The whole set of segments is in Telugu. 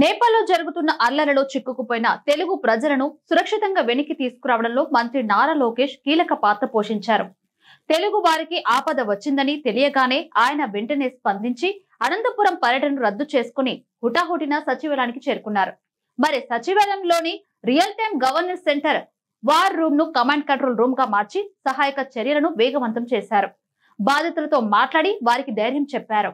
నేపాల్లో జరుగుతున్న అల్లర్లలో చిక్కుకుపోయిన తెలుగు ప్రజలను సురక్షితంగా వెనక్కి తీసుకురావడంలో మంత్రి నారా లోకేష్ కీలక పాత్ర పోషించారు. తెలుగు వారికి ఆపద వచ్చిందని తెలియగానే ఆయన వెంటనే స్పందించి అనంతపురం పర్యటనను రద్దు చేసుకుని హుటాహుటిన సచివాలయానికి చేరుకున్నారు. మరి సచివాలయంలోని real time governance centre war room ను కమాండ్ కంట్రోల్ రూమ్ గా మార్చి సహాయక చర్యలను వేగవంతం చేశారు. బాధితులతో మాట్లాడి వారికి ధైర్యం చెప్పారు.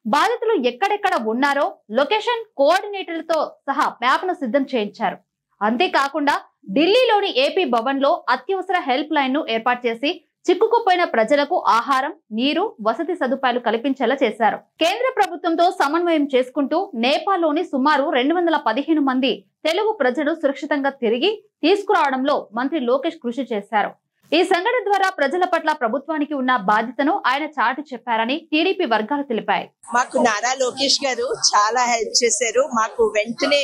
బాధితులు ఎక్కడెక్కడ ఉన్నారో లొకేషన్ కోఆర్డినేటర్లతో సహా మ్యాప్ ను సిద్ధం చేయించారు. అంతేకాకుండా ఢిల్లీలోని ఏపీ భవన్ లో అత్యవసర హెల్ప్ లైన్ ను ఏర్పాటు చేసి చిక్కుకుపోయిన ప్రజలకు ఆహారం, నీరు, వసతి సదుపాయాలు కల్పించేలా చేశారు. కేంద్ర ప్రభుత్వంతో సమన్వయం చేసుకుంటూ నేపాల్లోని సుమారు 215 మంది తెలుగు ప్రజలు సురక్షితంగా తిరిగి తీసుకురావడంలో మంత్రి లోకేష్ కృషి చేశారు. ఈ సంఘటన ద్వారా ప్రజల పట్ల ప్రభుత్వానికి ఉన్న బాధ్యతను ఆయన చాటి చెప్పారని టీడీపీ వర్గాలు తెలిపాయి. మాకు నారా లోకేష్ గారు చాలా హెల్ప్ చేశారు. మాకు వెంటనే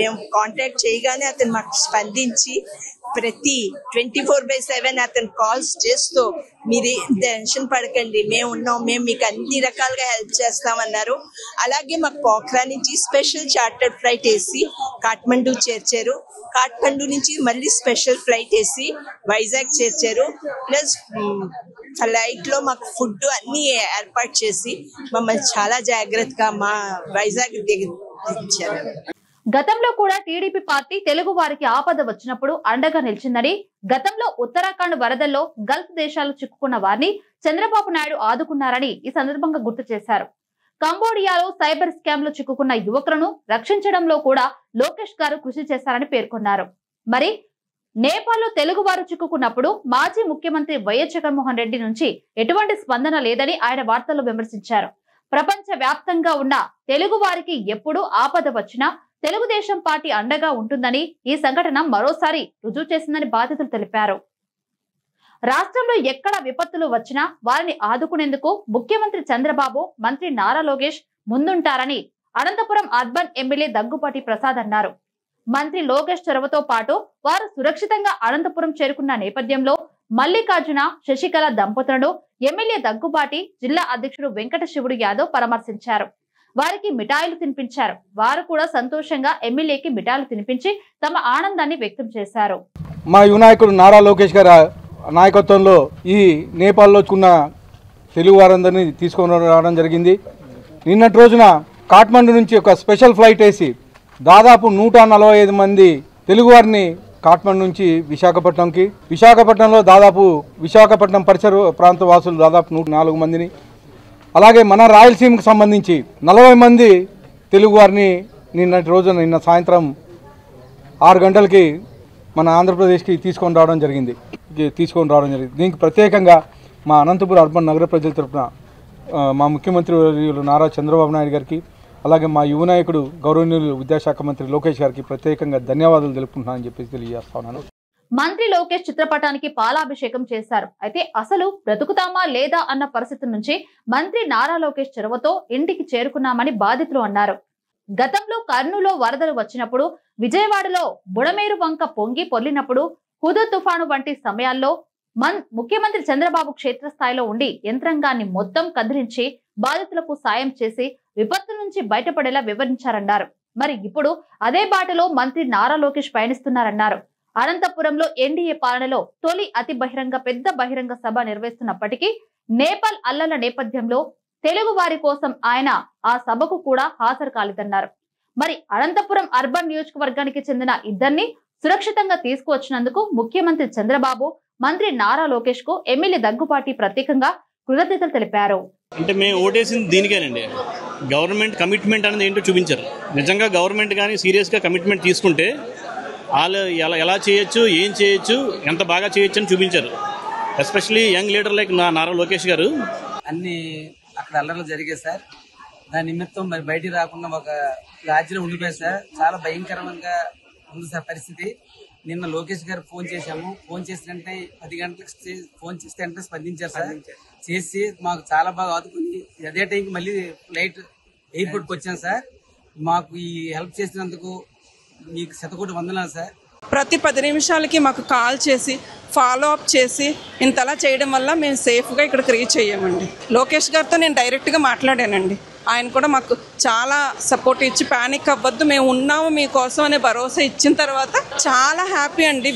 మేము కాంటాక్ట్ చేయగానే అతను మాకు స్పందించి ప్రతి 24/7 అతను కాల్స్ చేస్తూ మీరు టెన్షన్ పడకండి, మేము ఉన్నాం, మేము మీకు అన్ని రకాలుగా హెల్ప్ చేస్తామన్నారు. అలాగే మాకు పోఖ్రా నుంచి స్పెషల్ చార్టర్డ్ ఫ్లైట్ వేసి కాఠ్మండూ చేర్చారు. కాఠ్మండూ నుంచి మళ్ళీ స్పెషల్ ఫ్లైట్ వేసి వైజాగ్ చేర్చారు. ప్లస్ ఫ్లైట్ లో మాకు ఫుడ్ అన్ని ఏర్పాటు చేసి మమ్మల్ని చాలా జాగ్రత్తగా మా వైజాగ్ దించారు. గతంలో కూడా టీడీపీ పార్టీ తెలుగు వారికి ఆపద వచ్చినప్పుడు అండగా నిలిచిందని, గతంలో ఉత్తరాఖండ్ వరదల్లో గల్ఫ్ దేశాలు చిక్కుకున్న వారిని చంద్రబాబు నాయుడు ఆదుకున్నారని ఈ సందర్భంగా గుర్తు చేశారు. కంబోడియాలో సైబర్ స్కామ్ లో చిక్కుకున్న యువకులను రక్షించడంలో కూడా లోకేష్ గారు కృషి చేశారని పేర్కొన్నారు. మరి నేపాల్లో తెలుగు వారు చిక్కుకున్నప్పుడు మాజీ ముఖ్యమంత్రి వైఎస్ జగన్మోహన్ రెడ్డి నుంచి ఎటువంటి స్పందన లేదని ఆయన వార్తల్లో విమర్శించారు. ప్రపంచ వ్యాప్తంగా ఉన్న తెలుగు వారికి ఎప్పుడు ఆపద వచ్చినా తెలుగుదేశం పార్టీ అండగా ఉంటుందని ఈ సంఘటన మరోసారి రుజువు చేసిందని బాధితులు తెలిపారు. రాష్ట్రంలో ఎక్కడ విపత్తులు వచ్చినా వారిని ఆదుకునేందుకు ముఖ్యమంత్రి చంద్రబాబు, మంత్రి నారా లోకేష్ ముందుంటారని అనంతపురం అర్బన్ ఎమ్మెల్యే దగ్గుపాటి ప్రసాద్ అన్నారు. మంత్రి లోకేష్ చొరవతో పాటు వారు సురక్షితంగా అనంతపురం చేరుకున్న నేపథ్యంలో మల్లికార్జున, శశికళ దంపతులను ఎమ్మెల్యే దగ్గుబాటి, జిల్లా అధ్యక్షుడు వెంకట శివుడు యాదవ్ పరామర్శించారు. వారికి మిఠాయిలు తినిపించారు. వారు కూడా సంతోషంగా ఎమ్మెల్యేకి మిఠాయిలు తినిపించి తమ ఆనందాన్ని వ్యక్తం చేశారు. మా యువ నాయకుడు నారా లోకేష్ గారి నాయకత్వంలో ఈ నేపాల్లో ఉన్న తెలుగు వారందరినీ తీసుకొని రావడం జరిగింది. నిన్నటి రోజున కాఠ్మండు నుంచి ఒక స్పెషల్ ఫ్లైట్ వేసి దాదాపు 145 మంది తెలుగు వారిని కాఠ్మండు నుంచి విశాఖపట్నంలో దాదాపు విశాఖపట్నం పరిసర ప్రాంత వాసులు దాదాపు 104 మందిని, అలాగే మన రాయలసీమకు సంబంధించి 40 మంది తెలుగు వారిని నిన్న సాయంత్రం 6 గంటలకి మన ఆంధ్రప్రదేశ్కి తీసుకొని రావడం జరిగింది. దీనికి ప్రత్యేకంగా మా అనంతపురం అర్బన్ నగర ప్రజల తరఫున మా ముఖ్యమంత్రి నారా చంద్రబాబు నాయుడు గారికి, అలాగే మా యువ నాయకుడు గౌరవనీయులు విద్యాశాఖ మంత్రి లోకేష్ గారికి ప్రత్యేకంగా ధన్యవాదాలు తెలుపుకుంటున్నానని చెప్పేసి తెలియజేస్తున్నాను. మంత్రి లోకేష్ చిత్రపటానికి పాలాభిషేకం చేశారు. అయితే అసలు బ్రతుకుతామా లేదా అన్న పరిస్థితి నుంచి మంత్రి నారా లోకేష్ చొరవతో ఇంటికి చేరుకున్నామని బాధితులు అన్నారు. గతంలో కర్నూలులో వరదలు వచ్చినప్పుడు, విజయవాడలో బుడమేరు వంక పొంగి పొర్లినప్పుడు, హుదూ తుఫాను వంటి సమయాల్లో ముఖ్యమంత్రి చంద్రబాబు క్షేత్రస్థాయిలో ఉండి యంత్రాంగాన్ని మొత్తం కదిలించి బాధితులకు సాయం చేసి విపత్తు నుంచి బయటపడేలా వివరించారన్నారు. మరి ఇప్పుడు అదే బాటలో మంత్రి నారా లోకేష్ పయనిస్తున్నారన్నారు. అనంతపురంలో ఎన్డీఏ పాలనలో తొలి పెద్ద బహిరంగ సభ నిర్వహిస్తున్నప్పటికీ నేపాల్ అల్లర్ల నేపథ్యంలో తెలుగు వారి కోసం ఆయన ఆ సభకు కూడా హాజరు కాలేదన్నారు. మరి అనంతపురం అర్బన్ నియోజకవర్గానికి చెందిన ఇద్దరిని సురక్షితంగా తీసుకువచ్చినందుకు ముఖ్యమంత్రి చంద్రబాబు, మంత్రి నారా లోకేష్ కు ఎమ్మెల్యే దగ్గుపాటి ప్రత్యేకంగా కృతజ్ఞతలు తెలిపారు. అంటే మేము ఓటేసింది దీనికేనండి. గవర్నమెంట్ కమిట్మెంట్ అనేది ఏంటో చూపించారు. నిజంగా గవర్నమెంట్ కానీ సీరియస్గా కమిట్మెంట్ తీసుకుంటే వాళ్ళు ఎలా చేయొచ్చు, ఏం చేయొచ్చు, ఎంత బాగా చేయొచ్చు అని చూపించారు. Especially young leader like Nara Lokesh గారు. అన్ని అక్కడ అల్లర్లు జరిగాయి సార్. దాని నిమిత్తం మరి బయటికి రాకుండా ఒక రాజ్యంలో ఉండిపోయారు సార్. చాలా భయంకరంగా ఉంది సార్ పరిస్థితి. నిన్న లోకేష్ గారు ఫోన్ చేశాము. ఫోన్ చేసినంటే 10 గంటలకు ఫోన్ చేస్తే అంటే స్పందించారు సార్. చేసి మాకు చాలా బాగా ఆదుకుని అదే టైంకి మళ్ళీ ఫ్లైట్ ఎయిర్పోర్ట్కి వచ్చాను సార్. మాకు ఈ హెల్ప్ చేసినందుకు మీకు శతకోటి వందనాలు సార్. ప్రతి 10 నిమిషాలకి మాకు కాల్ చేసి ఫాలో అప్ చేసి ఇంతలా చేయడం వల్ల మేము సేఫ్గా ఇక్కడికి రీచ్ అయ్యామండి. లోకేష్ గారితో నేను డైరెక్ట్గా మాట్లాడానండి. ఆయన కూడా మాకు చాలా సపోర్ట్ ఇచ్చి ప్యానిక్ అవ్వద్దు, మేము ఉన్నాము మీకోసం అనే భరోసా ఇచ్చిన తర్వాత చాలా హ్యాపీ అండి.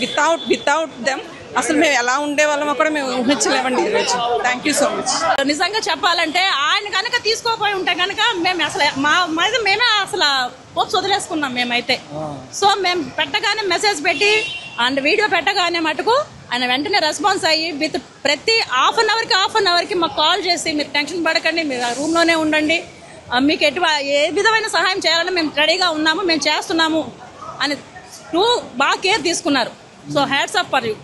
వితౌట్ దెమ్ అసలు మేము ఎలా ఉండేవాళ్ళమో కూడా మేము ఊహించలేమండి ఈరోజు. Thank you so much. నిజంగా చెప్పాలంటే ఆయన కనుక తీసుకోపోయి ఉంటే కనుక మేము అసలు మేమే అసలు పోప్స్ వదిలేసుకున్నాం మేమైతే. సో మేము పెట్టగానే మెసేజ్ పెట్టి అండ్ వీడియో పెట్టగానే మటుకు ఆయన వెంటనే రెస్పాన్స్ అయ్యి విత్ ప్రతి హాఫ్ అన్ అవర్కి మాకు కాల్ చేసి మీరు టెన్షన్ పడకండి, మీరు రూమ్లోనే ఉండండి, మీకు ఏ విధమైన సహాయం చేయాలని మేము రెడీగా ఉన్నాము, మేము చేస్తున్నాము అని బాగా కేర్ తీసుకున్నారు. So hats off for you.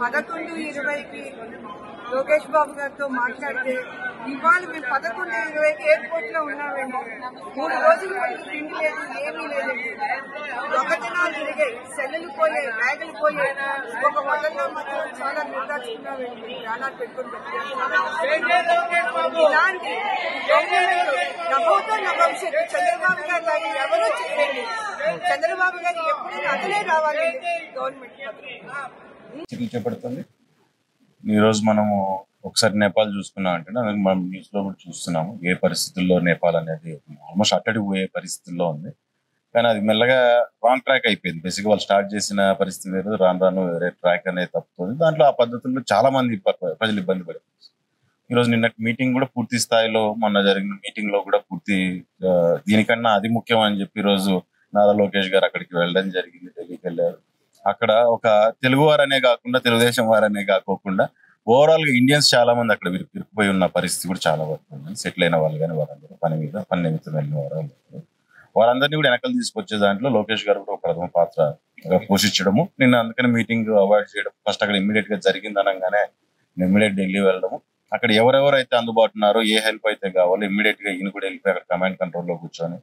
11:20కి లోకేష్ బాబు గారితో మాట్లాడితే ఇవాళ మేము 11:20కి ఎయిర్పోర్ట్ లో ఉన్నామండి. 3 రోజులు తిండి లేదు, ఏమీ లేదండి. దొంగతనాలు జరిగాయి, సెల్లులు పోయాయి, బ్యాగులు పోయాయి. ఒక హోటల్లో మాత్రం చాలా నిర్దాచుకున్నామండి, ప్రాణాలు పెట్టుకుని ఇలాంటి నభోతో నా భవిష్యత్తు చంద్రబాబు గారు లాగా ఎవరో చెప్పండి. చంద్రబాబు గారు ఎప్పుడైనా అతనే రావాలి గవర్నమెంట్ చేపడుతుంది. ఈరోజు మనము ఒకసారి నేపాల్ చూసుకున్నాం అంటే మనం న్యూస్ లో కూడా చూస్తున్నాము ఏ పరిస్థితుల్లో నేపాల్ అనేది ఆల్మోస్ట్ అట్టడి పోయే పరిస్థితుల్లో ఉంది. కానీ అది మెల్లగా రాంగ్ ట్రాక్ అయిపోయింది. బేసిక్గా వాళ్ళు స్టార్ట్ చేసిన పరిస్థితి వేరు, రాను వేరే ట్రాక్ అనేది తప్పుతుంది. దాంట్లో ఆ పద్ధతుల్లో చాలా మంది ప్రజలు ఇబ్బంది పడారు. ఈరోజు నిన్న మీటింగ్ కూడా పూర్తి స్థాయిలో, మొన్న జరిగిన మీటింగ్ లో కూడా దీనికన్నా అది ముఖ్యం అని చెప్పి ఈరోజు నారా లోకేష్ గారు అక్కడికి వెళ్ళడం జరిగింది, ఢిల్లీకి వెళ్ళారు. అక్కడ ఒక తెలుగు వారనే కాకుండా తెలుగుదేశం వారనే కాకోకుండా ఓవరాల్ గా ఇండియన్స్ చాలా మంది అక్కడ ఇరుక్కుపోయి ఉన్న పరిస్థితి కూడా చాలా వరకు ఉంది. సెటిల్ అయిన వాళ్ళు కానీ వాళ్ళందరూ పని నిమిత్తం వెళ్ళిన వారందరినీ కూడా వెనకలు తీసుకొచ్చే దాంట్లో లోకేష్ గారు కూడా ఒక ప్రథమ పాత్ర పోషించడము. నిన్న అందుకని మీటింగ్ అవాయిడ్ చేయడం, ఫస్ట్ అక్కడ ఇమ్మీడియట్ గా జరిగింది అనగానే ఇమ్మీడియట్ ఢిల్లీ వెళ్ళడము. అక్కడ ఎవరెవరైతే అందుబాటు ఉన్నారో, ఏ హెల్ప్ అయితే కావాలో ఇమ్మీడియట్ గా ఈయన కూడా వెళ్ళిపోయి అక్కడ కమాండ్ కంట్రోల్ లో కూర్చొని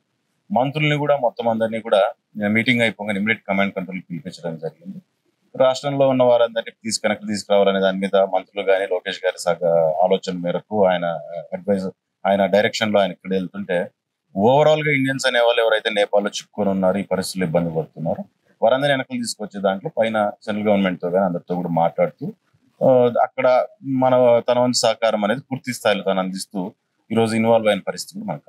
మంత్రుల్ని కూడా మొత్తం అందరినీ కూడా మీటింగ్ అయిపోగానే ఇమ్మీడియట్ కమాండ్ కంట్రోల్ పిలిపించడం జరిగింది. రాష్ట్రంలో ఉన్న వారందరినీ తీసుకురావాలనే దాని మీద మంత్రులు కానీ లోకేష్ గారి ఆలోచన మేరకు ఆయన డైరెక్షన్ లో ఆయన ఇక్కడ వెళ్తుంటే ఓవరాల్ గా ఇండియన్స్ అనే వాళ్ళు ఎవరైతే నేపాల్లో చిక్కుకొని ఉన్నారు, ఈ పరిస్థితులు ఇబ్బంది పడుతున్నారు, వారందరినీ వెనకలు తీసుకొచ్చే దాంట్లో పైన సెంట్రల్ గవర్నమెంట్ తో కానీ అందరితో కూడా మాట్లాడుతూ అక్కడ తన వంతు సహకారం అనేది పూర్తి స్థాయిలో తను అందిస్తూ ఈరోజు ఇన్వాల్వ్ అయిన పరిస్థితులు మనకు